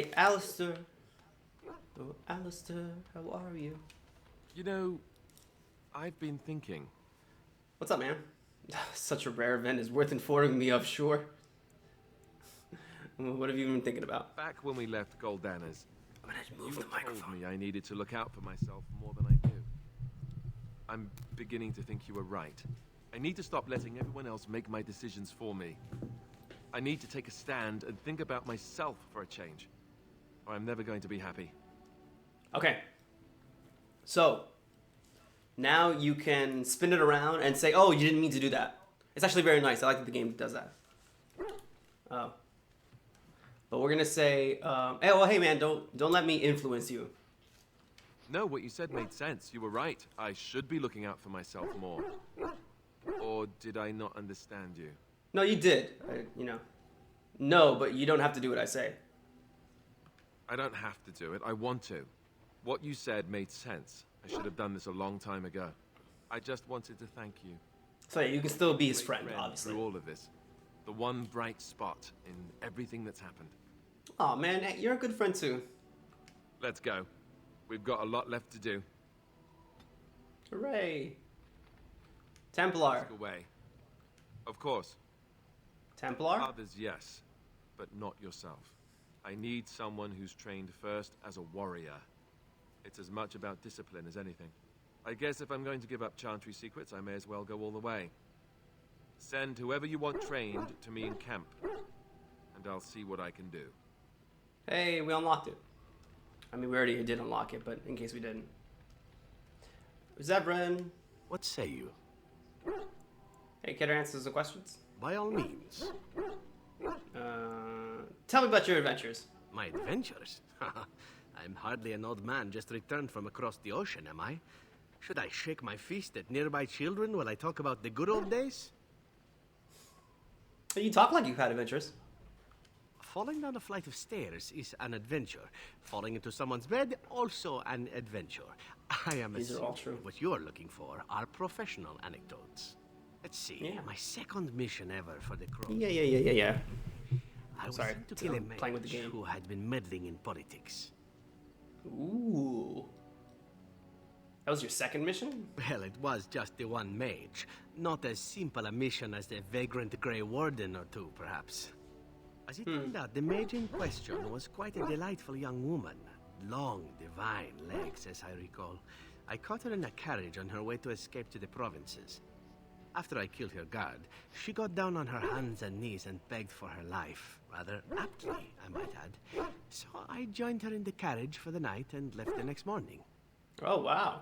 Hey, Alistair. Oh, Alistair, how are you? You know, I've been thinking. What's up, man? Such a rare event is worth informing me of, sure. What have you been thinking about? Back when we left Goldana's, I'm gonna you move the had told microphone. me I needed to look out for myself more than I do. I'm beginning to think you were right. I need to stop letting everyone else make my decisions for me. I need to take a stand and think about myself for a change, or I'm never going to be happy. Okay. So, now you can spin it around and say, oh, you didn't mean to do that. It's actually very nice. I like that the game does that. Oh. But we're gonna say, hey, well, hey, man, don't let me influence you. No, what you said made sense. You were right. I should be looking out for myself more. Or did I not understand you? No, you did. No, but you don't have to do what I say. I don't have to do it. I want to. What you said made sense. I should have done this a long time ago. I just wanted to thank you. So yeah, you can still be his Great friend, obviously. through all of this. The one bright spot in everything that's happened. Oh man, you're a good friend too. Let's go. We've got a lot left to do. Hooray! Templar. Ask away. Of course. Templar? Others, yes. But not yourself. I need someone who's trained first as a warrior. It's as much about discipline as anything. I guess if I'm going to give up Chantry secrets, I may as well go all the way. Send whoever you want trained to me in camp, and I'll see what I can do. Hey, we unlocked it. I mean, we already did unlock it, but in case we didn't. Zebrin. What say you? Hey, Kidder answers the questions. By all means. Tell me about your adventures. My adventures? I'm hardly an old man just returned from across the ocean, am I? Should I shake my fist at nearby children while I talk about the good old days? You talk like you've had adventures. Falling down a flight of stairs is an adventure. Falling into someone's bed, also an adventure. I am These are all assuming true. what you're looking for are professional anecdotes. Let's see. Yeah. My second mission ever for the Crow. Yeah. I was Sorry, sent to kill a I'm playing with the mage game. who had been meddling in politics. Ooh. That was your second mission? Well, it was just the one mage. Not as simple a mission as the vagrant Grey Warden or two, perhaps. As it turned out, the mage in question was quite a delightful young woman. Long, divine legs, as I recall. I caught her in a carriage on her way to escape to the provinces. After I killed her guard, she got down on her hands and knees and begged for her life. Rather aptly, I might add. So I joined her in the carriage for the night and left the next morning. Oh, wow.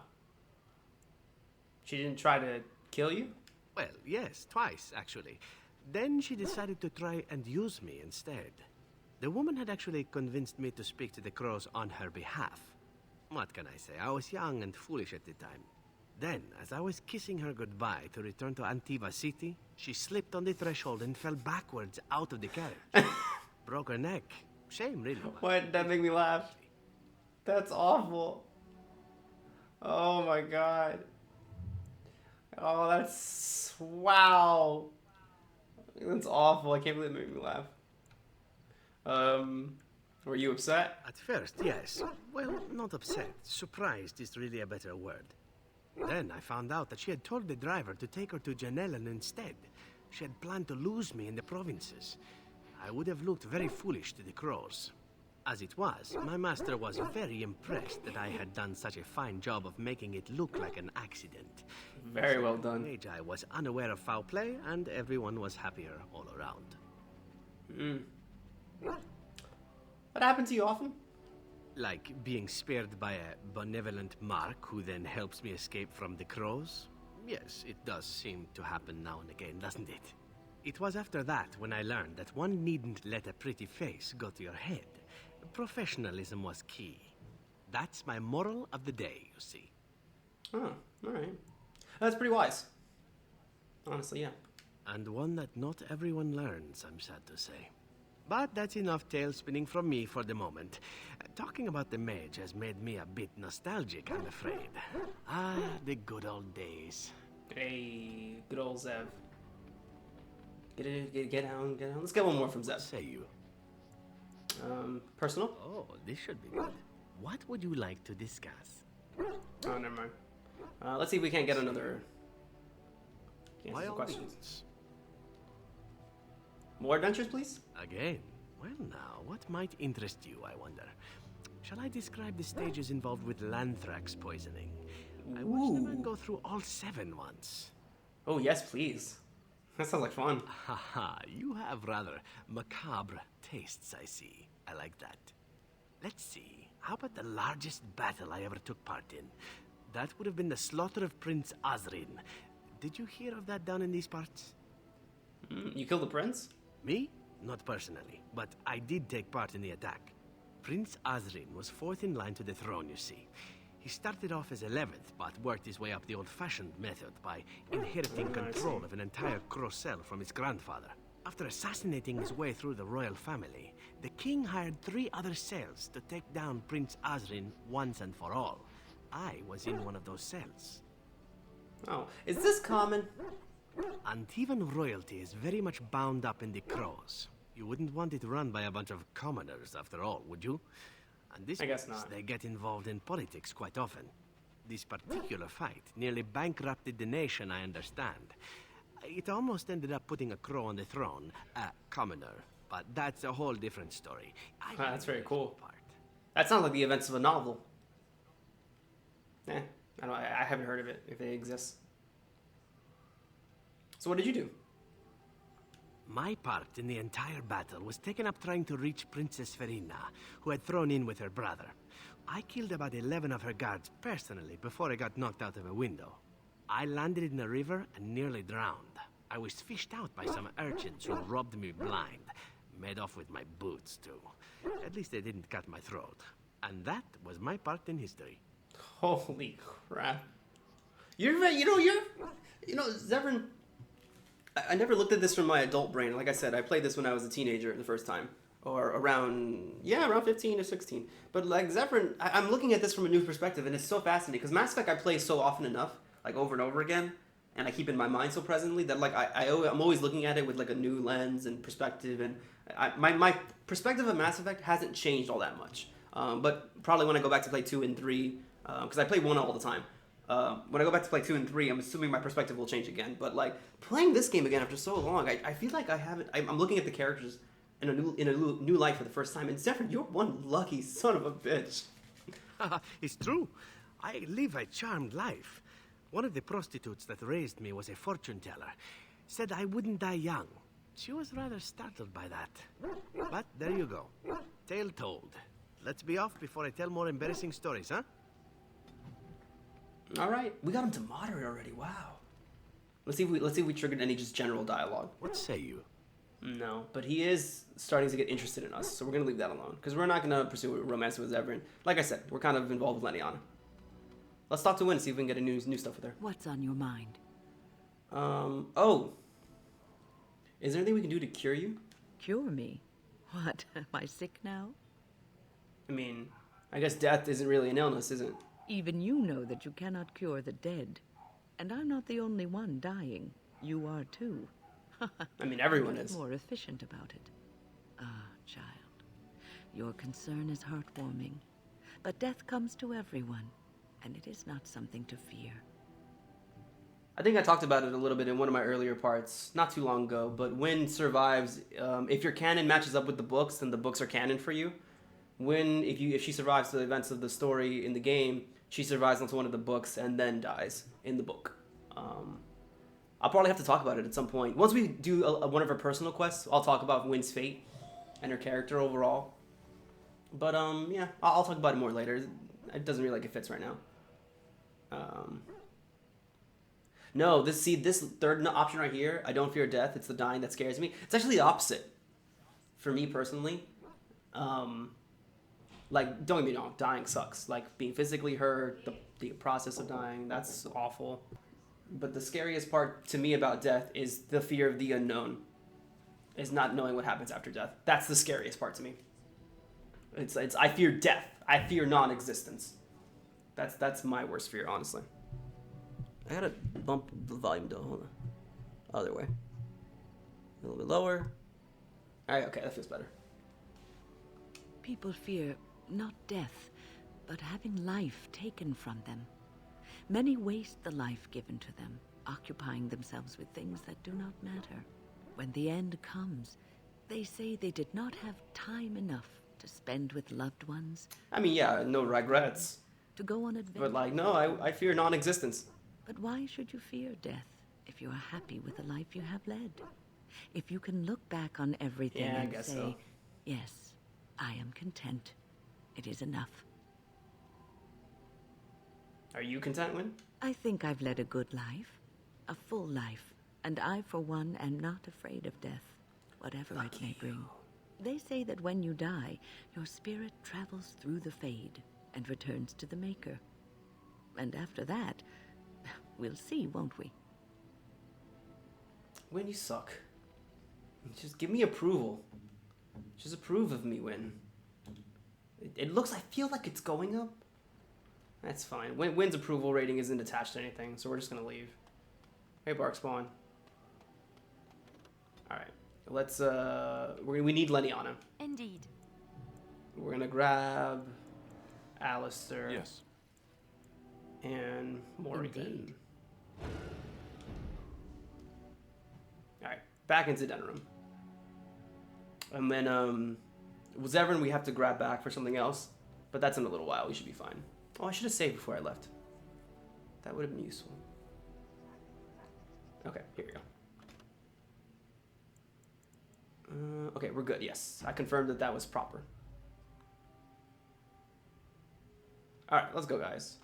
She didn't try to kill you? Well, yes, twice, actually. Then she decided to try and use me instead. The woman had actually convinced me to speak to the crows on her behalf. What can I say? I was young and foolish at the time. Then, as I was kissing her goodbye to return to Antiva City, she slipped on the threshold and fell backwards out of the carriage. Broke her neck. Shame, really. Why did that make me laugh? That's awful. Oh my god. Oh, that's... Wow. That's awful. I can't believe it made me laugh. Were you upset? At first, yes. Well, not upset. Surprised is really a better word. Then I found out that she had told the driver to take her to Janellen instead. She had planned to lose me in the provinces. I would have looked very foolish to the crows. As it was, my master was very impressed that I had done such a fine job of making it look like an accident. Very well done. I was unaware of foul play, and everyone was happier all around. That happened to you often? Like being spared by a benevolent mark who then helps me escape from the crows? Yes, it does seem to happen now and again, doesn't it? It was after that when I learned that one needn't let a pretty face go to your head. Professionalism was key. That's my moral of the day, you see. Oh, alright. That's pretty wise. Honestly, yeah. And one that not everyone learns, I'm sad to say. But that's enough tale spinning from me for the moment. Talking about the mage has made me a bit nostalgic, I'm afraid. Ah, the good old days. Hey, good old Zev. Get down. Let's get one more from Zev. Say you. Personal? Oh, this should be good. What would you like to discuss? Oh, never mind. Let's see if we can't get another. By all questions. means. More adventures, please. Again? Well now, what might interest you, I wonder? Shall I describe the stages involved with Lanthrax poisoning? I watched a man go through all 7 once. Oh yes, please. That sounds like fun. Haha, you have rather macabre tastes, I see. I like that. Let's see, how about the largest battle I ever took part in? That would have been the slaughter of Prince Osrin. Did you hear of that down in these parts? You killed the prince? Me? Not personally, but I did take part in the attack. Prince Osrin was 4th in line to the throne, you see. He started off as 11th, but worked his way up the old-fashioned method by inheriting control of an entire Crocel from his grandfather. After assassinating his way through the royal family, the king hired 3 other cells to take down Prince Osrin once and for all. I was in one of those cells. Oh, is this common? Antivan royalty is very much bound up in the crows. You wouldn't want it run by a bunch of commoners, after all, would you? And this I guess means not. they get involved in politics quite often. This particular fight nearly bankrupted the nation, I understand. It almost ended up putting a crow on the throne, a commoner. But that's a whole different story. That's very cool. Part. That sounds like the events of a novel. I haven't heard of it, if they exist. So what did you do? My part in the entire battle was taken up trying to reach Princess Verina, who had thrown in with her brother. I killed about 11 of her guards personally before I got knocked out of a window. I landed in a river and nearly drowned. I was fished out by some urchins who robbed me blind. Made off with my boots, too. At least they didn't cut my throat. And that was my part in history. Holy crap! Zevran. I never looked at this from my adult brain. Like I said, I played this when I was a teenager the first time, or around 15 or 16. But like Zevran, I'm looking at this from a new perspective, and it's so fascinating because Mass Effect I play so often enough, like over and over again, and I keep it in my mind so presently that like I'm always looking at it with like a new lens and perspective, and my perspective of Mass Effect hasn't changed all that much. But probably when I go back to play 2 and 3, because I play 1 all the time. When I go back to play 2 and 3, I'm assuming my perspective will change again. But like playing this game again after so long, I feel like I'm looking at the characters in a new light for the first time. And Zephyr, you're one lucky son of a bitch. It's true. I live a charmed life. One of the prostitutes that raised me was a fortune teller. Said I wouldn't die young. She was rather startled by that. But there you go. Tale told. Let's be off before I tell more embarrassing stories, huh? All right, we got him to moderate already. Wow. Let's see if we triggered any just general dialogue. What say you? No, but he is starting to get interested in us, so we're gonna leave that alone because we're not gonna pursue a romance with Zevran. Like I said, we're kind of involved with Leniana. Let's talk to Wynn and see if we can get a new stuff with her. What's on your mind? Oh. Is there anything we can do to cure you? Cure me? What? Am I sick now? I mean, I guess death isn't really an illness, is it? Even you know that you cannot cure the dead. And I'm not the only one dying. You are too. I mean, everyone is. More efficient about it. Ah, child. Your concern is heartwarming. But death comes to everyone, and it is not something to fear. I think I talked about it a little bit in one of my earlier parts, not too long ago, but Wynn survives. If your canon matches up with the books, then the books are canon for you. Wynn, if she survives the events of the story in the game, she survives onto one of the books and then dies in the book. I'll probably have to talk about it at some point. Once we do one of her personal quests, I'll talk about Wynn's fate and her character overall. But yeah, I'll talk about it more later. It doesn't really like it fits right now. No, this third option right here, I don't fear death. It's the dying that scares me. It's actually the opposite for me personally. Like, don't get me wrong, dying sucks. Like, being physically hurt, the process of dying, that's awful. But the scariest part to me about death is the fear of the unknown. Is not knowing what happens after death. That's the scariest part to me. It's I fear death. I fear non-existence. That's my worst fear, honestly. I gotta bump the volume down. Hold on. Other way. A little bit lower. Alright, okay, that feels better. people fear not death, but having life taken from them. Many waste the life given to them, occupying themselves with things that do not matter. When the end comes, they say they did not have time enough to spend with loved ones, I mean, yeah, no regrets. to go on adventures. But like, no, I fear non-existence. But why should you fear death if you are happy with the life you have led? If you can look back on everything Yeah, I and guess say, so. yes, I am content. It is enough. Are you content, Win? I think I've led a good life, a full life, and I, for one, am not afraid of death, whatever it may bring. They say that when you die, your spirit travels through the fade and returns to the Maker. And after that, we'll see, won't we? Win, you suck. Just give me approval. Just approve of me, Win. It looks, I feel like it's going up. That's fine. Win's approval rating isn't attached to anything, so we're just gonna leave. Hey, Bark Spawn. Alright. Let's, we need Leniana. Indeed. We're gonna grab Alistair. Yes. And Morrigan. Indeed. Alright, back into den room. And then, Zevran we have to grab back for something else, but that's in a little while. We should be fine. Oh, I should have saved before I left. That would have been useful. Okay, here we go. Okay, we're good. Yes, I confirmed that that was proper. Alright, let's go, guys.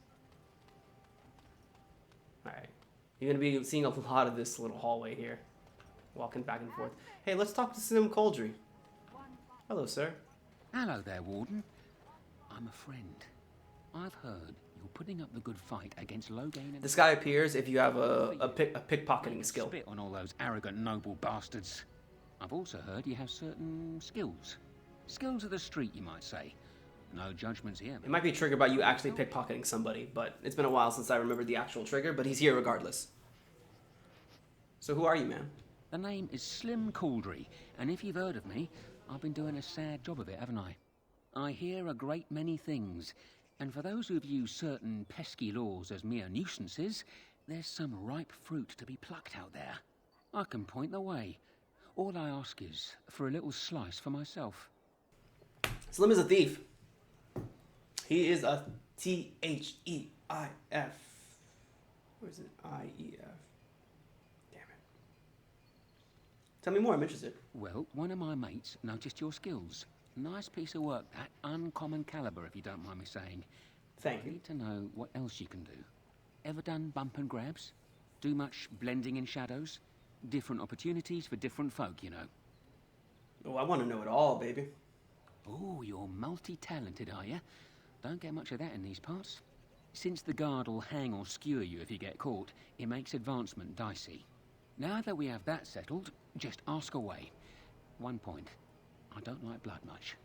Alright. You're going to be seeing a lot of this little hallway here. Walking back and forth. Hey, let's talk to Sim Coldry. Hello, sir. Hello there, Warden. I'm a friend. I've heard you're putting up the good fight against Logain and... This guy appears if you have a pickpocketing skill. Spit on all those arrogant noble bastards. I've also heard you have certain skills. Skills of the street, you might say. No judgments here. It might be triggered by you actually pickpocketing somebody, but it's been a while since I remembered the actual trigger, but he's here regardless. So who are you, man? The name is Slim Cauldry, and if you've heard of me, I've been doing a sad job of it, haven't I? I hear a great many things, and for those who view certain pesky laws as mere nuisances, there's some ripe fruit to be plucked out there. I can point the way. All I ask is for a little slice for myself. Slim is a thief. He is a T-H-E-I-F. Where is it? I-E-F. Damn it. Tell me more, I'm interested. Well, one of my mates noticed your skills. Nice piece of work, that. Uncommon caliber, if you don't mind me saying. Thank I you. need to know what else you can do. Ever done bump and grabs? Do much blending in shadows? Different opportunities for different folk, you know. Oh, I want to know it all, baby. Oh, you're multi-talented, are you? Don't get much of that in these parts. Since the guard will hang or skewer you if you get caught, it makes advancement dicey. Now that we have that settled, just ask away. One point. I don't like blood much.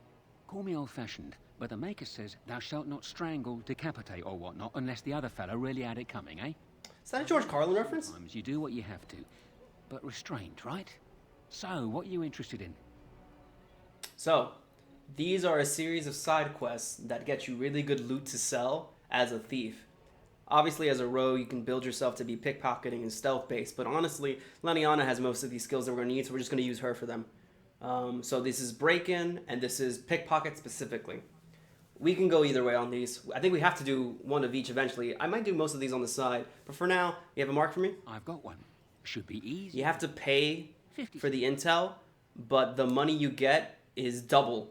Call me old-fashioned, but the Maker says thou shalt not strangle, decapitate or whatnot unless the other fellow really had it coming, eh? Is that a George Carlin reference? Sometimes you do what you have to, but restrained, right? So, what are you interested in? So, these are a series of side quests that get you really good loot to sell as a thief. Obviously, as a rogue, you can build yourself to be pickpocketing and stealth-based, but honestly, Leniana has most of these skills that we're going to need, so we're just going to use her for them. So this is break-in, and this is pickpocket specifically. We can go either way on these. I think we have to do one of each eventually. I might do most of these on the side, but for now, you have a mark for me? I've got one. Should be easy. You have to pay 50. for the intel, but the money you get is double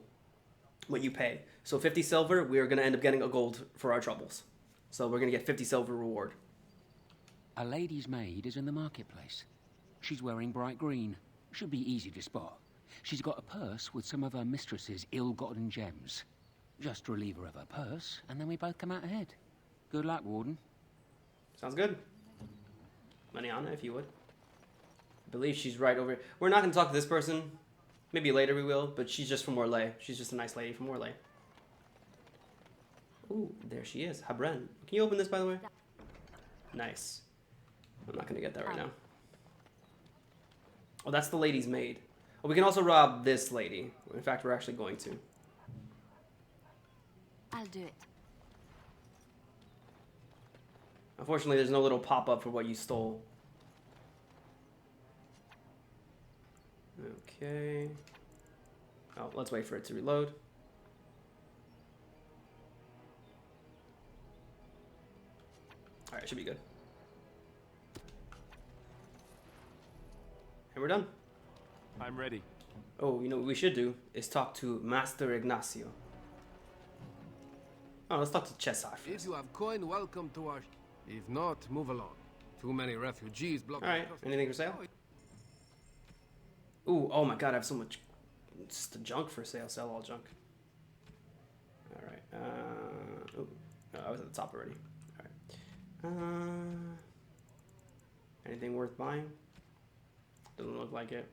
what you pay. So 50 silver, we are going to end up getting a gold for our troubles. So we're going to get 50 silver reward. A lady's maid is in the marketplace. She's wearing bright green. Should be easy to spot. She's got a purse with some of her mistress's ill-gotten gems. Just relieve her of her purse, and then we both come out ahead. Good luck, Warden. Sounds good. Leniana, if you would. I believe she's right over here. We're not going to talk to this person. Maybe later we will, but she's just from Orlais. She's just a nice lady from Orlais. Ooh, there she is. Habren. Can you open this, by the way? Nice. I'm not going to get that right now. Oh, that's the lady's maid. Oh, we can also rob this lady. In fact, we're actually going to. I'll do it. Unfortunately, there's no little pop-up for what you stole. Okay. Oh, let's wait for it to reload. Alright, should be good. And we're done. I'm ready. Oh, you know what we should do is talk to Master Ignacio. Oh, let's talk to Cesar If first. you have coin, welcome to our... If not, move along. Too many refugees block... Alright, anything for sale? Ooh, oh my god, I have so much just the junk for sale. Sell all junk. Alright, oh, no, I was at the top already. Alright. Anything worth buying? Doesn't look like it.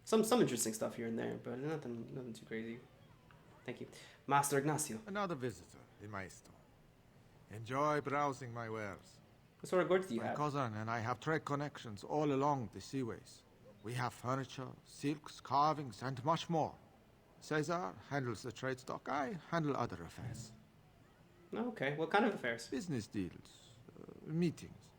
Some interesting stuff here and there, but nothing too crazy. Thank you. Master Ignacio. Another visitor in my store. Enjoy browsing my wares. What sort of goods do you My have? cousin and I have trade connections all along the seaways. We have furniture, silks, carvings, and much more. Cesar handles the trade stock. I handle other affairs. Oh, okay, what kind of affairs? Business deals, meetings.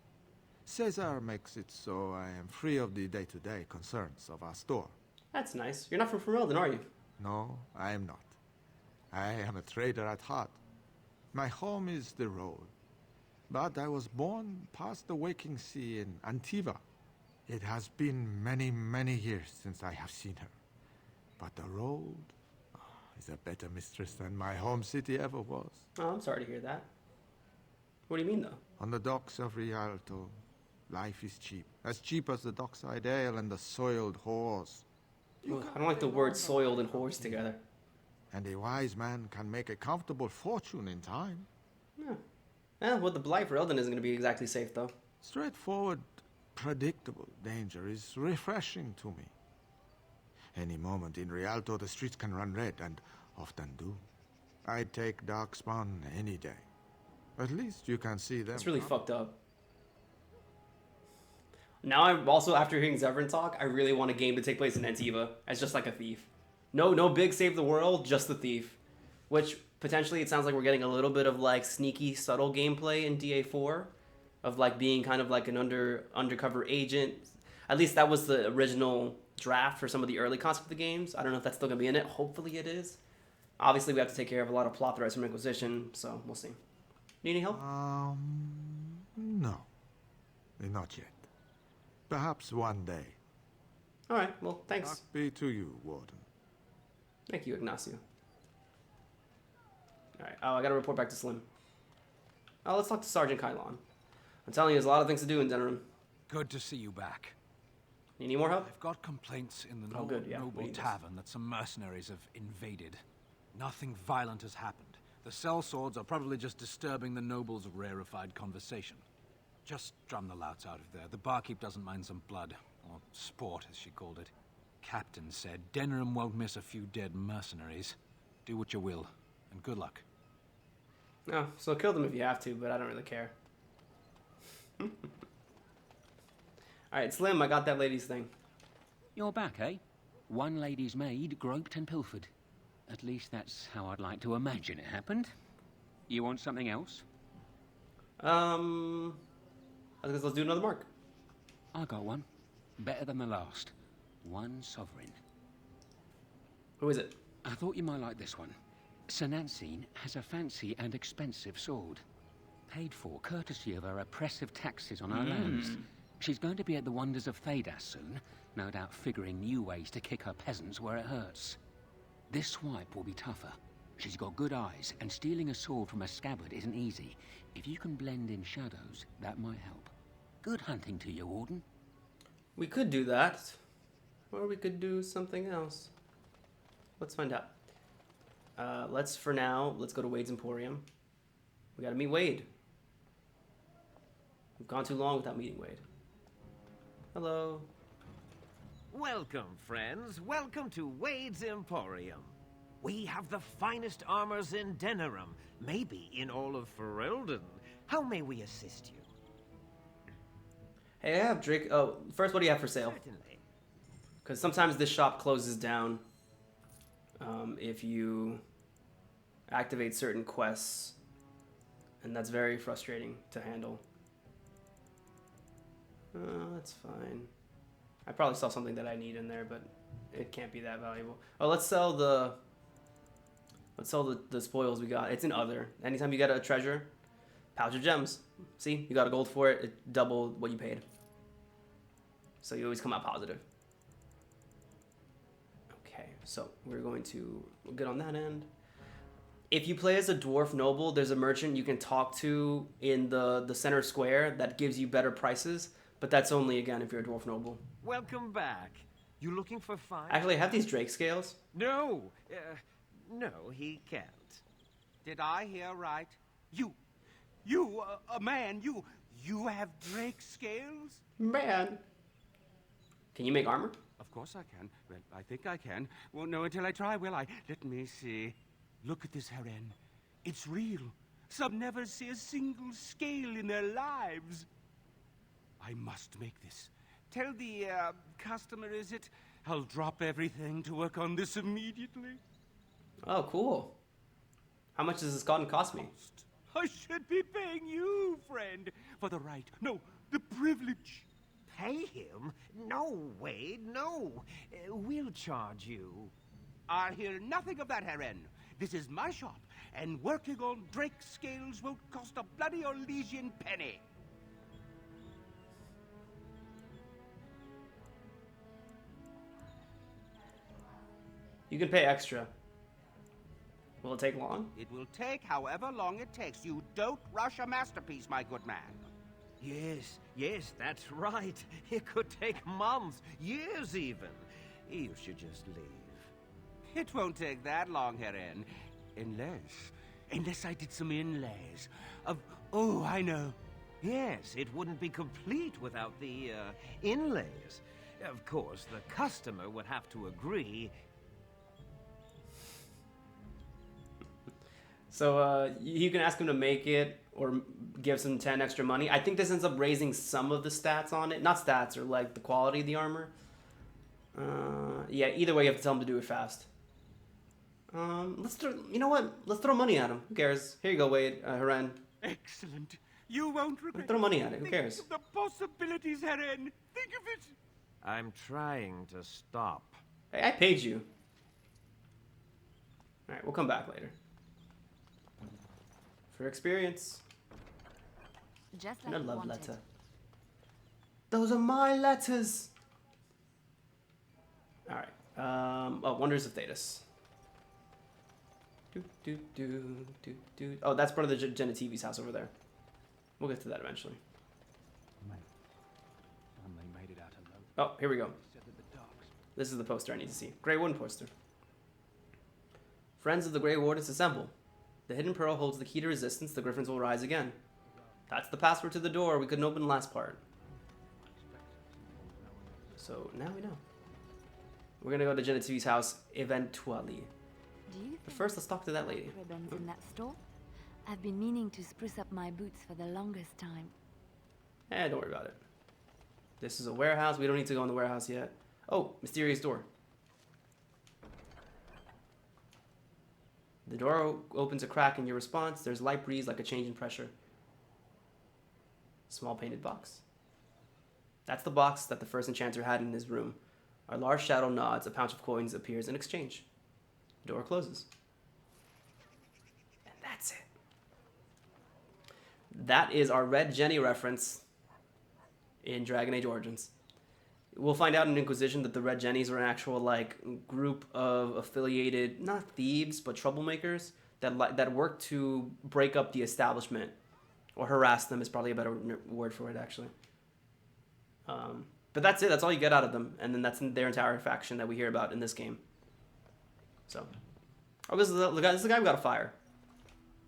Cesar makes it so I am free of the day-to-day concerns of our store. That's nice. You're not from Ferelden, are you? No, I am not. I am a trader at heart. My home is the road. But I was born past the waking sea in Antiva. It has been many, many years since I have seen her. But the road is a better mistress than my home city ever was. Oh, I'm sorry to hear that. What do you mean, though? On the docks of Rialto, life is cheap. As cheap as the dockside ale and the soiled whores. Ugh, I don't like the words soiled and horse together. And a wise man can make a comfortable fortune in time. Yeah. Well, with the blight, Ferelden isn't going to be exactly safe, though. Straightforward, predictable danger is refreshing to me. Any moment in Rialto, the streets can run red, and often do. I'd take Darkspawn any day. At least you can see them. It's really fucked up. Now I'm also, after hearing Zevran talk, I really want a game to take place in Antiva as just like a thief. No big save the world, just the thief. Which, potentially, it sounds like we're getting a little bit of, like, sneaky, subtle gameplay in DA4. Of, like, being kind of like an undercover agent. At least that was the original draft for some of the early concept of the games. I don't know if that's still going to be in it. Hopefully it is. Obviously, we have to take care of a lot of plot threads from Inquisition, so we'll see. Need any help? No. Not yet. Perhaps one day. Alright, well, thanks. Luck be to you, Warden. Thank you, Ignacio. Alright, oh, I gotta report back to Slim. Oh, let's talk to Sergeant Kylon. I'm telling you, there's a lot of things to do in Denerim. Good to see you back. You need more help? I've got complaints in the Oh, good, yeah, we Noble need this. Tavern that some mercenaries have invaded. Nothing violent has happened. The sellswords are probably just disturbing the nobles' rarefied conversation. Just drum the louts out of there. The barkeep doesn't mind some blood. Or sport, as she called it. Captain said Denerim won't miss a few dead mercenaries. Do what you will, and good luck. No, so kill them if you have to, but I don't really care. Alright, Slim, I got that lady's thing. You're back, eh? One lady's maid groped and pilfered. At least that's how I'd like to imagine it happened. You want something else? I guess let's do another mark. I got one. Better than the last. One sovereign. Who is it? I thought you might like this one. Sinansine has a fancy and expensive sword. Paid for courtesy of her oppressive taxes on our lands. She's going to be at the wonders of Thedas soon, no doubt figuring new ways to kick her peasants where it hurts. This swipe will be tougher. She's got good eyes, and stealing a sword from a scabbard isn't easy. If you can blend in shadows, that might help. Good hunting to you, Warden. We could do that. Or we could do something else. Let's find out. For now, let's go to Wade's Emporium. We gotta meet Wade. We've gone too long without meeting Wade. Hello. Welcome, friends. Welcome to Wade's Emporium. We have the finest armors in Denerim, maybe in all of Ferelden. How may we assist you? Hey, I have Drake. Oh, first, what do you have for sale? Certainly. Because sometimes this shop closes down if you activate certain quests, and that's very frustrating to handle. That's fine. I probably saw something that I need in there, but it can't be that valuable. Oh, let's sell the spoils we got. It's in other. Anytime you get a treasure, pouch of gems. See, you got a gold for it. It doubled what you paid. So you always come out positive. Okay, so we're get on that end. If you play as a dwarf noble, there's a merchant you can talk to in the center square that gives you better prices. But that's only, again, if you're a dwarf noble. Welcome back. You looking for fire? Actually, I have these Drake scales. No. No, he can't. Did I hear right? A man, you have Drake scales? Man. Can you make armor? Of course I can. Well, I think I can. Won't know until I try, will I? Let me see. Look at this heron. It's real. Some never see a single scale in their lives. I must make this. Tell the, customer, is it? I'll drop everything to work on this immediately. Oh, cool. How much does this cost me? I should be paying you, friend, for the right, no, the privilege. Pay him? No, Wade, no. We'll charge you. I'll hear nothing of that, heron. This is my shop, and working on Drake scales won't cost a bloody Orlesian penny. You can pay extra. Will it take long? It will take however long it takes. You don't rush a masterpiece, my good man. Yes, that's right. It could take months, years even. You should just leave. It won't take that long, heron. Unless I did some inlays of, oh, I know. Yes, it wouldn't be complete without the, inlays. Of course, the customer would have to agree. So you can ask him to make it or give some 10 extra money. I think this ends up raising some of the stats on it. Not stats, or like the quality of the armor. Yeah, either way you have to tell him to do it fast. You know what? Let's throw money at him. Who cares? Here you go, Wade, Heren. Excellent. You won't regret. Throw money at it. Who cares? Think of the possibilities, heron. Think of it. I'm trying to stop. Hey, I paid you. All right, we'll come back later. For experience. Just And like a you love wanted. letter. Those are my letters. All right. Oh, Wonders of Thetis. Oh, that's part of the Genetivi's house over there. We'll get to that eventually. They made it out alone. Oh, here we go. This is the poster I need to see. Grey Warden poster. Friends of the Grey Wardens assemble. The hidden pearl holds the key to resistance. The griffins will rise again. That's the password to the door we couldn't open last part. So now we know. We're gonna go to Genetivi's house eventually. Do you But first, let's talk to that lady. ribbons in that store? I've been meaning to spruce up my boots for the longest time. Don't worry about it. This is a warehouse. We don't need to go in the warehouse yet. Oh, mysterious door. The door opens a crack in your response. There's light breeze like a change in pressure. Small painted box. That's the box that the first enchanter had in his room. A large shadow nods. A pouch of coins appears in exchange. The door closes. And that's it. That is our Red Jenny reference in Dragon Age Origins. We'll find out in Inquisition that the Red Jennies were an actual like group of affiliated, not thieves, but troublemakers that worked to break up the establishment, or harass them is probably a better word for it actually. But that's it. That's all you get out of them, and then that's their entire faction that we hear about in this game. So, oh, this is the guy we got to fire.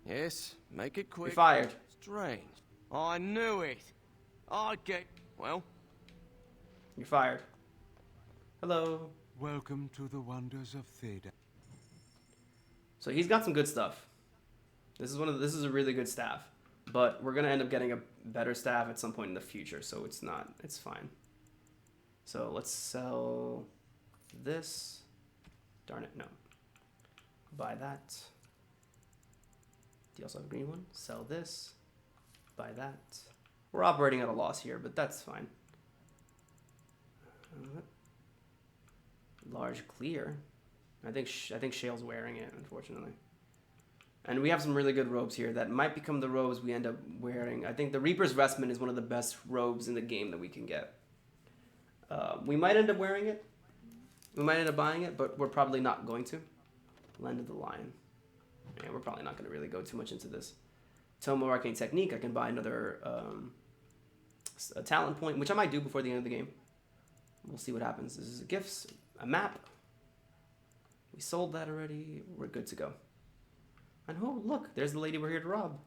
Yes, make it quick. You're fired. Strange. I knew it. Well, You're fired. Hello. Welcome to the wonders of Theda. So he's got some good stuff. This is a really good staff, but we're gonna end up getting a better staff at some point in the future. So it's fine. So let's sell this. Darn it, no. Buy that. Do you also have a green one? Sell this. Buy that. We're operating at a loss here, but that's fine. Large clear. I think Shale's wearing it, unfortunately. And we have some really good robes here that might become the robes we end up wearing. I think the Reaper's Vestment is one of the best robes in the game that we can get. We might end up wearing it. We might end up buying it, but we're probably not going to. Land of the Lion. Yeah, we're probably not going to really go too much into this. Tome of Arcane Technique. I can buy another a talent point, which I might do before the end of the game. We'll see what happens. This is gifts, a map. We sold that already. We're good to go. And oh, look, there's the lady we're here to rob.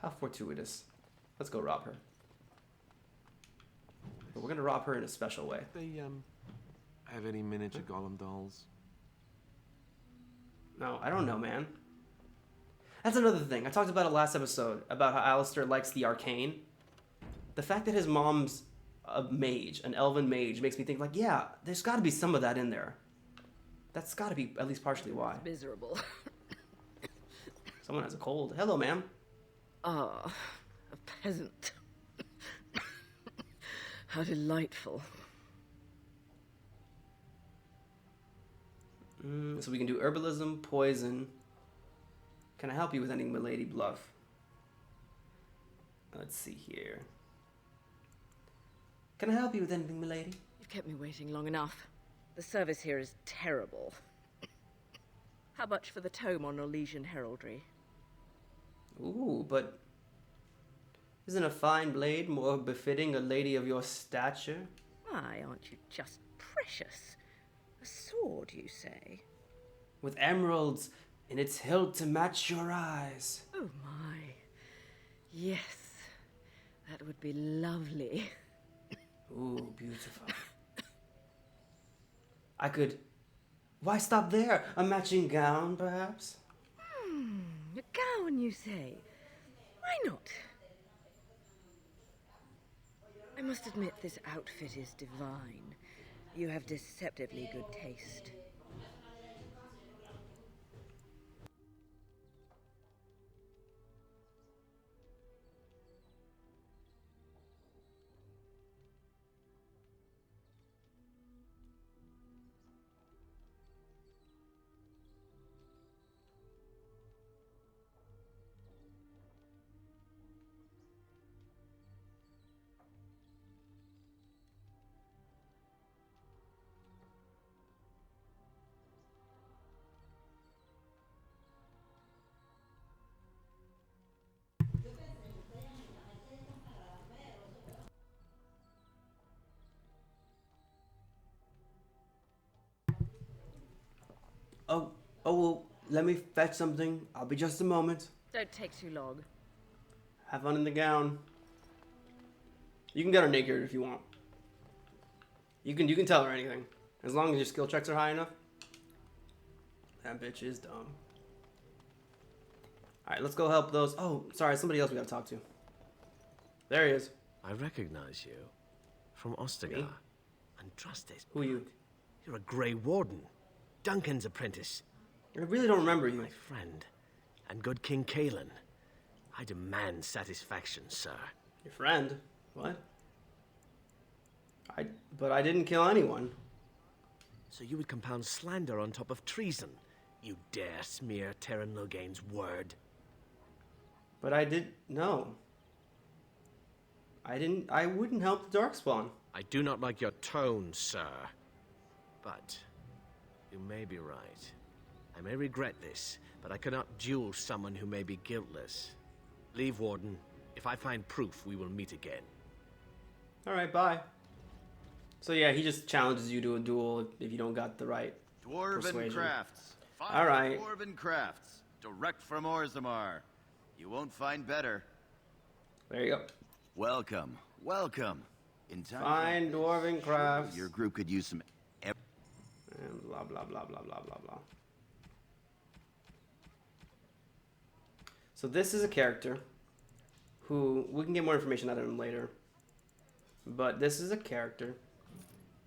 How fortuitous. Let's go rob her. But we're going to rob her in a special way. They, have any miniature golem dolls? No, I don't know, man. That's another thing. I talked about it last episode, about how Alistair likes the arcane. The fact that his mom's a mage, an elven mage, makes me think, like, yeah, there's got to be some of that in there. That's got to be at least partially why. It's miserable. Someone has a cold. Hello, ma'am. Ah, a peasant. How delightful. So we can do herbalism, poison. Can I help you with ending Milady Bluff? Let's see here. Can I help you with anything, milady? You've kept me waiting long enough. The service here is terrible. How much for the tome on Norlesian heraldry? Ooh, but isn't a fine blade more befitting a lady of your stature? Why, aren't you just precious? A sword, you say? With emeralds in its hilt to match your eyes. Oh my. Yes, that would be lovely. Ooh, beautiful. I could... Why stop there? A matching gown, perhaps? A gown, you say? Why not? I must admit this outfit is divine. You have deceptively good taste. Well, let me fetch something. I'll be just a moment. Don't take too long. Have fun in the gown. You can get her naked if you want. You can tell her anything. As long as your skill checks are high enough. That bitch is dumb. Alright, let's go help those. Oh, sorry, somebody else we gotta talk to. There he is. I recognize you. From Ostagar. Me? And Trustes. Who are you? You're a Grey Warden. Duncan's apprentice. I really don't remember you. My friend. And good King Kalen. I demand satisfaction, sir. Your friend? What? But I didn't kill anyone. So you would compound slander on top of treason? You dare smear Terran Loghain's word? But I did... No. I wouldn't help the Darkspawn. I do not like your tone, sir. But you may be right. I may regret this, but I cannot duel someone who may be guiltless. Leave, Warden. If I find proof, we will meet again. Alright, bye. So yeah, he just challenges you to a duel if you don't got the right Dwarven persuasion. crafts. All right. Dwarven crafts. Direct from Orzammar. You won't find better. There you go. Welcome. Welcome. In time. Fine dwarven crafts. Your group could use some... And blah, blah, blah, blah, blah, blah, blah. So this is a character who... We can get more information out of him later. But this is a character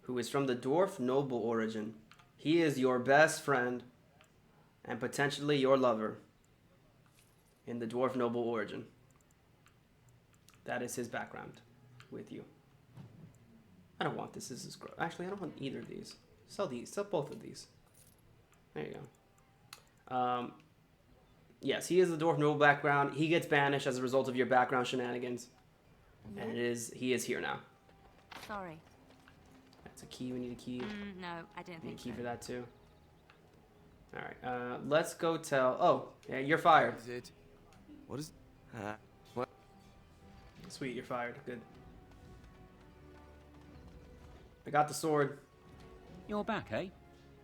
who is from the dwarf noble origin. He is your best friend and potentially your lover. in the dwarf noble origin. That is his background with you. I don't want this. This is gross. Actually, I don't want either of these. Sell these. Sell both of these. There you go. Yes, he is the dwarf noble background. He gets banished as a result of your background shenanigans. And he is here now. Sorry. That's a key. We need a key. No, I don't Need a think key so. for that too. All right. Let's go tell. Oh, yeah, you're fired. Is it? What is? What? Sweet, you're fired. Good. I got the sword. You're back, eh?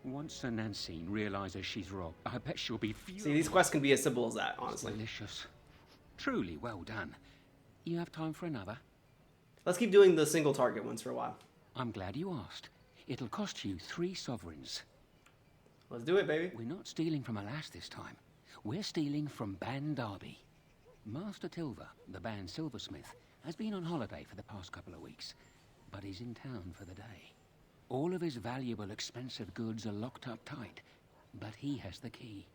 Once Sir Nancine realizes she's robbed, I bet she'll be furious. See, these quests can be as simple as that, honestly. Delicious. Truly well done. You have time for another? Let's keep doing the single target ones for a while. I'm glad you asked. It'll cost you 3 sovereigns. Let's do it, baby. We're not stealing from Alas this time. We're stealing from Ban Derby. Master Tilver, the band silversmith, has been on holiday for the past couple of weeks, but he's in town for the day. All of his valuable, expensive goods are locked up tight, but he has the key.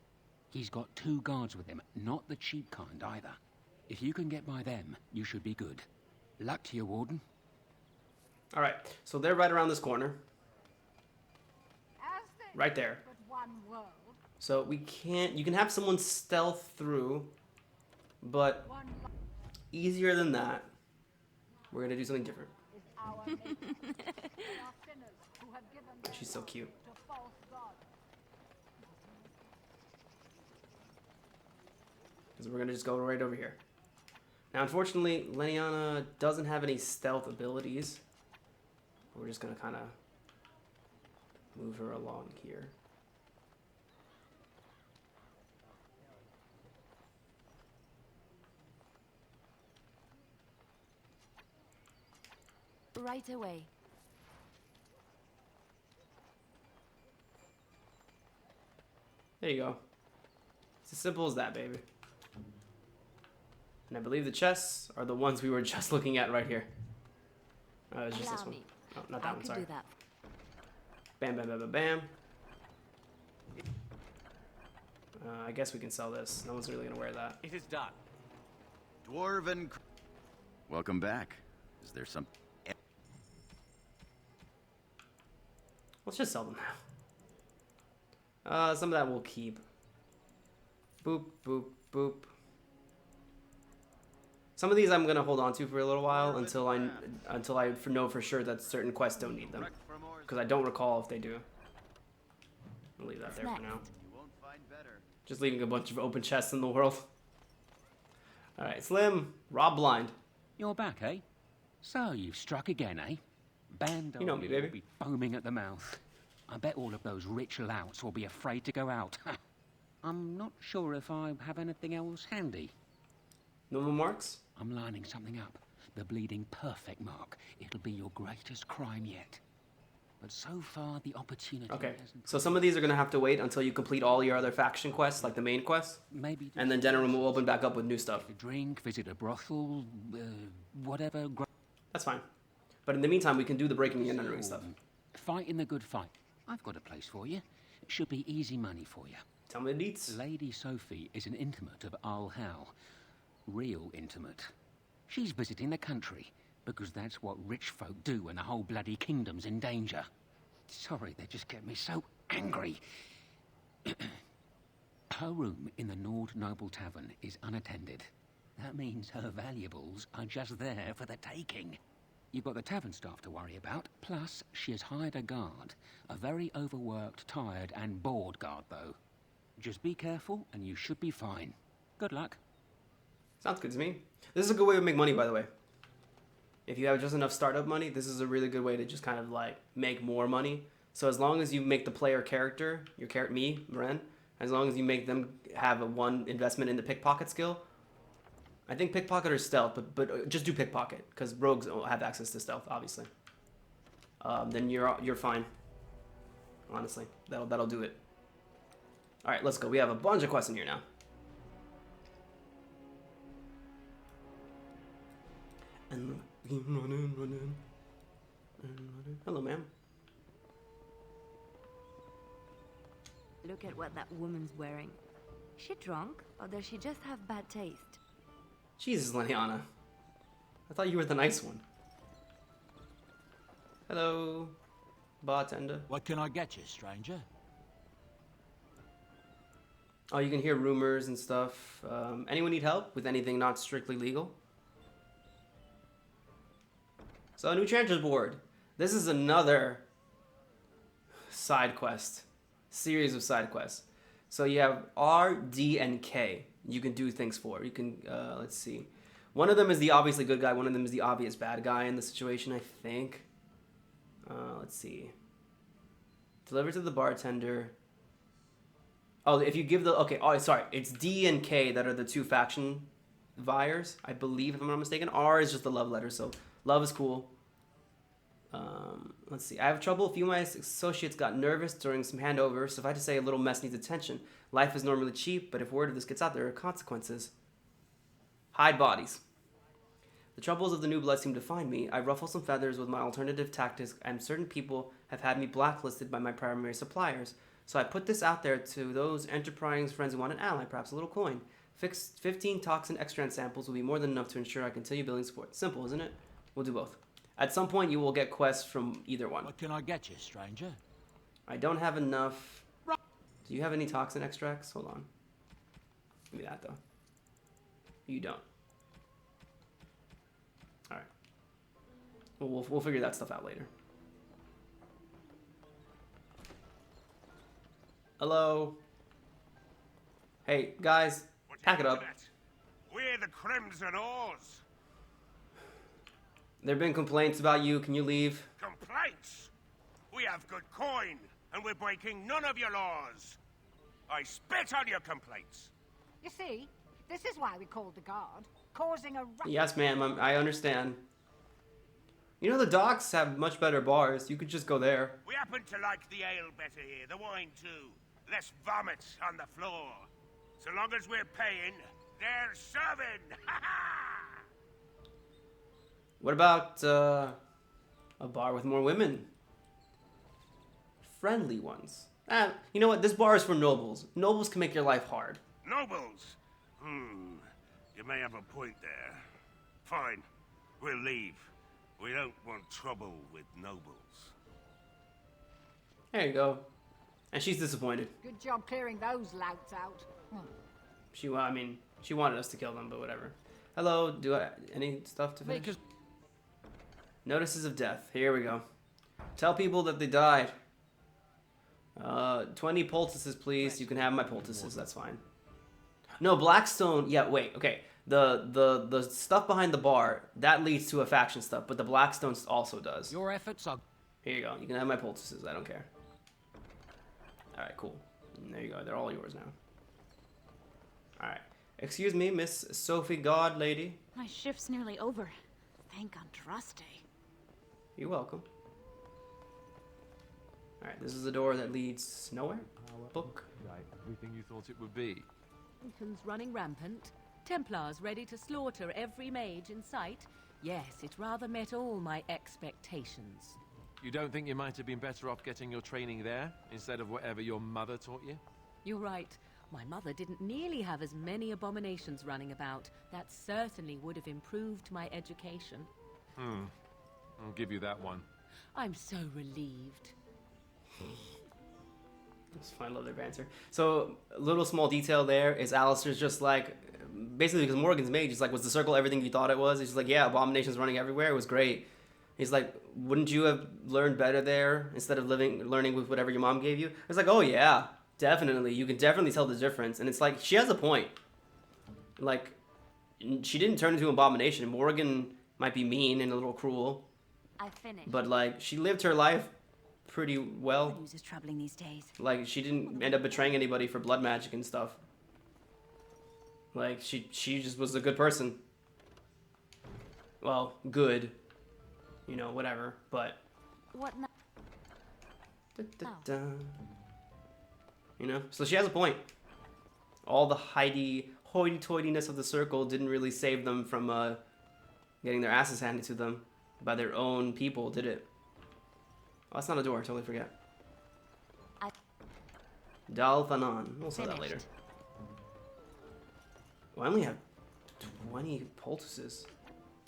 He's got 2 guards with him, not the cheap kind either. If you can get by them, you should be good. Luck to you, Warden. All right, so they're right around this corner. Right there. So we can't, you can have someone stealth through, but easier than that, we're gonna do something different. She's so cute. Because we're gonna just go right over here. Now, unfortunately, Leniana doesn't have any stealth abilities. We're just gonna kind of move her along here. Right away. There you go. It's as simple as that, baby. And I believe the chests are the ones we were just looking at right here. It's just this one. Oh, not that one, sorry. Do that. Bam, bam, bam, bam, bam. I guess we can sell this. No one's really gonna wear that. It is done. Dwarven. Welcome back. Is there some? Let's just sell them now. Some of that we'll keep. Boop, boop, boop. Some of these I'm gonna hold on to for a little while until I know for sure that certain quests don't need them, because I don't recall if they do. I'll leave that there for now. Just leaving a bunch of open chests in the world. All right, Slim, Rob Blind. You're back, eh? So you've struck again, eh? Band You know me, baby. will be foaming at the mouth. I bet all of those rich louts will be afraid to go out. I'm not sure if I have anything else handy. No more marks? I'm lining something up. The bleeding perfect mark. It'll be your greatest crime yet. But so far, the opportunity hasn't... So some of these are going to have to wait until you complete all your other faction quests, like the main quests. Maybe... And then Denerim will open back up with new stuff. A drink, visit a brothel, whatever... That's fine. But in the meantime, we can do the breaking and entering stuff. Fighting the good fight. I've got a place for you. It should be easy money for you. Tell me the deets. Lady Sophie is an intimate of Al Hal. Real intimate. She's visiting the country, because that's what rich folk do when the whole bloody kingdom's in danger. Sorry, they just get me so angry. Her room in the Nord Noble Tavern is unattended. That means her valuables are just there for the taking. You've got the tavern staff to worry about, plus she has hired a guard. A very overworked, tired and bored guard, though. Just be careful and you should be fine. Good luck. Sounds good to me. This is a good way to make money, by the way. If you have just enough startup money, this is a really good way to just kind of like make more money. So as long as you make the player character, me, Maren, as long as you make them have a one investment in the pickpocket skill, I think pickpocket or stealth, but just do pickpocket because rogues don't have access to stealth, obviously. Then you're fine. Honestly, that'll do it. All right, let's go. We have a bunch of quests in here now. And running. Hello, ma'am. Look at what that woman's wearing. She drunk, or does she just have bad taste? Jesus, Liliana. I thought you were the nice one. Hello, bartender. What can I get you, stranger? Oh, you can hear rumors and stuff. Anyone need help with anything not strictly legal? So, a new Chanter's board. This is another side quest. Series of side quests. So you have R, D, and K you can do things for. You can, let's see. One of them is the obviously good guy. One of them is the obvious bad guy in the situation, I think. Let's see. Deliver to the bartender. Oh, if you give the... Okay, oh, sorry. It's D and K that are the two faction vyers, I believe, if I'm not mistaken. R is just the love letter, so love is cool. Let's see. I have trouble. A few of my associates got nervous during some handovers, so if I had to say a little mess needs attention. Life is normally cheap, but if word of this gets out, there are consequences. Hide bodies. The troubles of the new blood seem to find me. I ruffle some feathers with my alternative tactics, and certain people have had me blacklisted by my primary suppliers. So I put this out there to those enterprising friends who want an ally, perhaps a little coin. 15 toxin extract samples will be more than enough to ensure I continue building support. Simple, isn't it? We'll do both. At some point, you will get quests from either one. What can I get you, stranger? I don't have enough. Do you have any toxin extracts? Hold on. Give me that, though. You don't. All right. Well, we'll figure that stuff out later. Hello. Hey, guys. Pack it up. We're the Crimson Oars. There have been complaints about you. Can you leave? Complaints? We have good coin, and we're breaking none of your laws. I spit on your complaints. You see, this is why we called the guard, causing a ruckus. Yes, ma'am. I understand. You know, the docks have much better bars. You could just go there. We happen to like the ale better here, the wine too. Less vomit on the floor. So long as we're paying, they're serving. Ha ha! What about a bar with more women? Friendly ones. You know what? This bar is for nobles. Nobles can make your life hard. Nobles? You may have a point there. Fine. We'll leave. We don't want trouble with nobles. There you go. And she's disappointed. Good job clearing those louts out. She wanted us to kill them, but whatever. Hello, any stuff to finish? Notices of death. Here we go. Tell people that they died. 20 poultices, please. You can have my poultices. That's fine. No, Blackstone. Yeah, wait. Okay. The stuff behind the bar, that leads to a faction stuff, but the Blackstone also does. Your efforts are... Here you go. You can have my poultices. I don't care. Alright, cool. And there you go. They're all yours now. Alright. Excuse me, Miss Sophie God lady. My shift's nearly over. Thank Andraste. You're welcome. Alright, this is the door that leads nowhere. Book. Right, everything you thought it would be. Mountains running rampant. Templars ready to slaughter every mage in sight. Yes, it rather met all my expectations. You don't think you might have been better off getting your training there, instead of whatever your mother taught you? You're right. My mother didn't nearly have as many abominations running about. That certainly would have improved my education. I'll give you that one. I'm so relieved. That's fine, I love their banter. So, a little small detail there is Alistair's just like, basically because Morgan's mage, he's like, was the circle everything you thought it was? He's like, yeah, abominations running everywhere, it was great. He's like, wouldn't you have learned better there instead of learning with whatever your mom gave you? It's like, oh yeah, definitely. You can definitely tell the difference. And it's like, she has a point. Like, she didn't turn into an abomination. Morgan might be mean and a little cruel. I finished. But like, she lived her life pretty well. News is troubling these days. Like, she didn't end up betraying anybody for blood magic and stuff. Like, she just was a good person. Well, good. You know, whatever, but... What now? You know? So she has a point. All the hoity-toityness of the circle didn't really save them from getting their asses handed to them by their own people, did it? Oh, that's not a door. I totally forget. Dal Thanon. We'll say that later. I only have 20 poultices.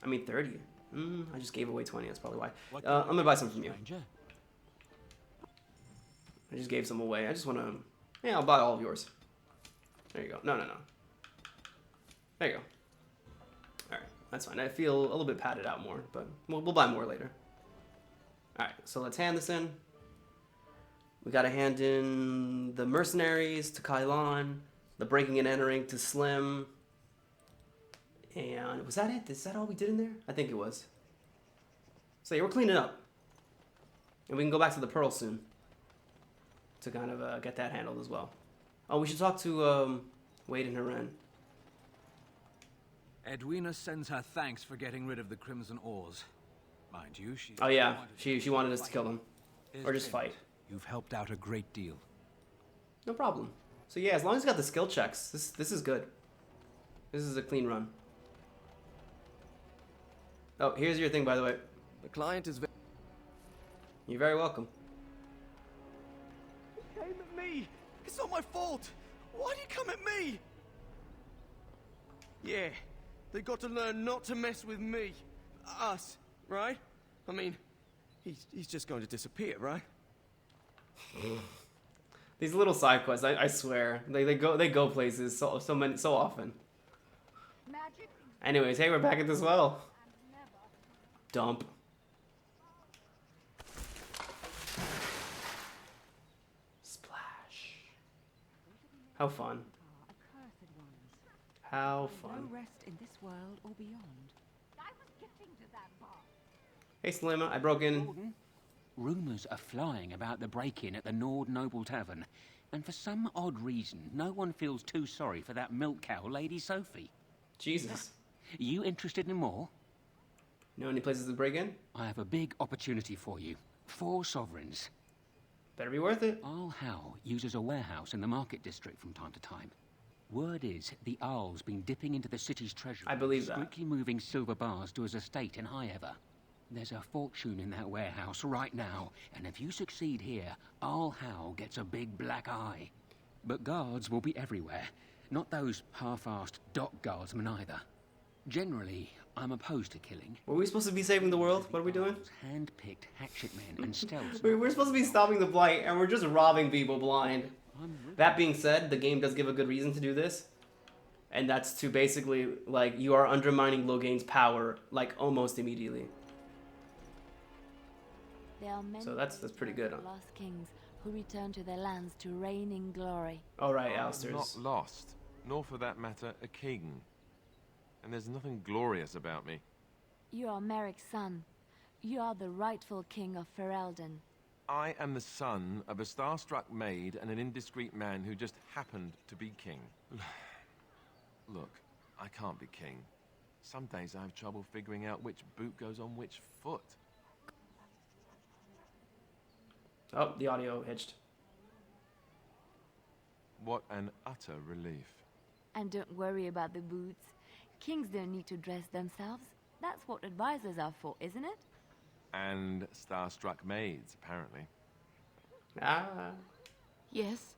I mean 30. I just gave away 20. That's probably why. I'm gonna buy some from you. I just gave some away. I just want to... Yeah, I'll buy all of yours. There you go. No. There you go. Alright, that's fine. I feel a little bit padded out more, but we'll buy more later. Alright, so let's hand this in. We gotta hand in the mercenaries to Kylon, the breaking and entering to Slim. And was that it? Is that all we did in there? I think it was. So yeah, we're cleaning up. And we can go back to the Pearl soon. To kind of get that handled as well. Oh, we should talk to Wade and Haren. Edwina sends her thanks for getting rid of the Crimson Ores. Mind you, she... Oh yeah, she wanted us to kill them. Or just fight. You've helped out a great deal. No problem. So yeah, as long as you got the skill checks, this is good. This is a clean run. Oh, here's your thing, by the way. The client is... You're very welcome. He came at me! It's not my fault! Why do you come at me? Yeah, they got to learn not to mess with me. Us, right? I mean, he's just going to disappear, right? These little side quests, I swear, they go places so often. Magic. Anyways, hey, we're back at this well. Dump. Splash. How fun. How fun. No rest in this world or beyond. I was getting to that bar. Hey, Slim, I broke in. Rumours are flying about the break-in at the Nord Noble Tavern, and for some odd reason, no one feels too sorry for that milk cow, Lady Sophie. Jesus. You interested in more? Know any places to break in? I have a big opportunity for you. 4 sovereigns. Better be worth it. Arl Howe uses a warehouse in the market district from time to time. Word is the Arl's been dipping into the city's treasury. I believe that. Strictly moving silver bars to his estate in Highever. There's a fortune in that warehouse right now, and if you succeed here, Arl Howe gets a big black eye. But guards will be everywhere. Not those half-assed dock guardsmen either. Generally, I'm opposed to killing. Were we supposed to be saving the world? What are we doing? Hand-picked hatchet men and stealth. We're supposed to be stopping the blight, and we're just robbing people blind. That being said, the game does give a good reason to do this. And that's to basically, like, you are undermining Loghain's power, like, almost immediately. There are many So that's pretty good, huh? lost kings who return to their lands to reign in glory. All right, I'm Alistair's. not lost, nor for that matter, a king. And there's nothing glorious about me. You are Merrick's son. You are the rightful king of Ferelden. I am the son of a starstruck maid and an indiscreet man who just happened to be king. Look, I can't be king. Some days I have trouble figuring out which boot goes on which foot. Oh, the audio hitched. What an utter relief. And don't worry about the boots. Kings don't need to dress themselves. That's what advisors are for, isn't it? And starstruck maids, apparently. Ah. Yes?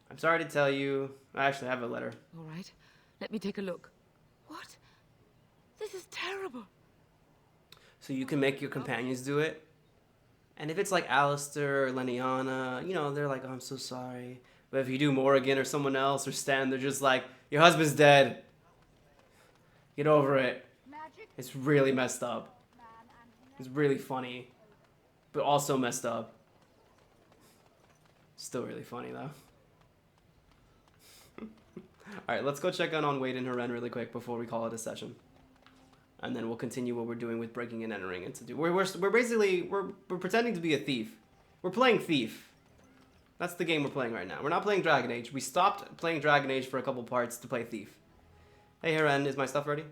I'm sorry to tell you. I actually have a letter. All right. Let me take a look. What? This is terrible. So you can make your companions do it. And if it's like Alistair or Leniana, you know, they're like, oh, I'm so sorry. But if you do Morrigan or someone else or Stan, they're just like, your husband's dead. Get over it. It's really messed up. It's really funny. But also messed up. Still really funny, though. Alright, let's go check on Wade and Haren really quick before we call it a session. And then we'll continue what we're doing with breaking and entering and to do. We're basically we're pretending to be a thief. We're playing thief. That's the game we're playing right now. We're not playing Dragon Age. We stopped playing Dragon Age for a couple parts to play thief. Hey Haren, is my stuff ready?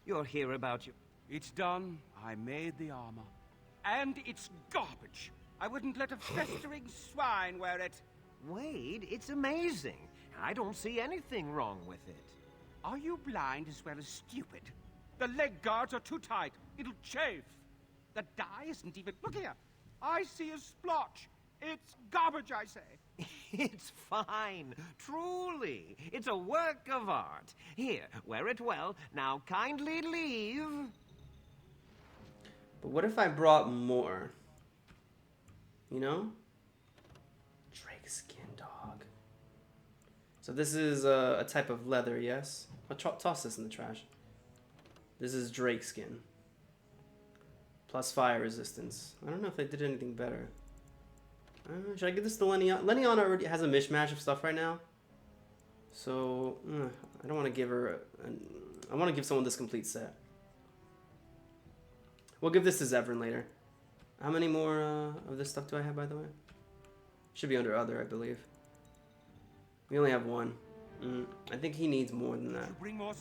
You're here about you. It's done. I made the armor. And it's garbage. I wouldn't let a festering swine wear it. Wade, it's amazing. I don't see anything wrong with it. Are you blind as well as stupid? The leg guards are too tight. It'll chafe. The dye isn't even... Look here. I see a splotch. It's garbage, I say. It's fine. Truly. It's a work of art. Here, wear it well. Now kindly leave. But what if I brought more? You know? Drake skin, dog. So this is a type of leather, yes? I'll toss this in the trash. This is Drake skin. Plus fire resistance. I don't know if they did anything better. Should I give this to Lenion? Lenion already has a mishmash of stuff right now. So, I don't want to give her... I want to give someone this complete set. We'll give this to Zevran later. How many more of this stuff do I have, by the way? Should be under other, I believe. We only have one. I think he needs more than that. Bring more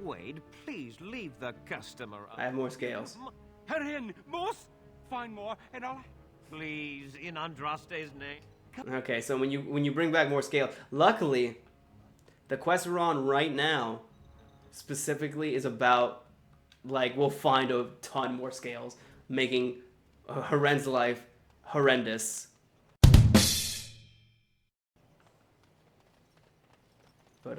Wade, please leave the customer. I have more scales. Herein, most. Find more, and I'll. Please, in Andraste's name. Okay, so when you bring back more scale, luckily, the quest we're on right now, specifically, is about, like, we'll find a ton more scales, making Haren's life horrendous. But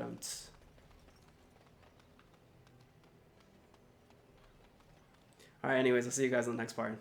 Alright, anyways, I'll see you guys in the next part.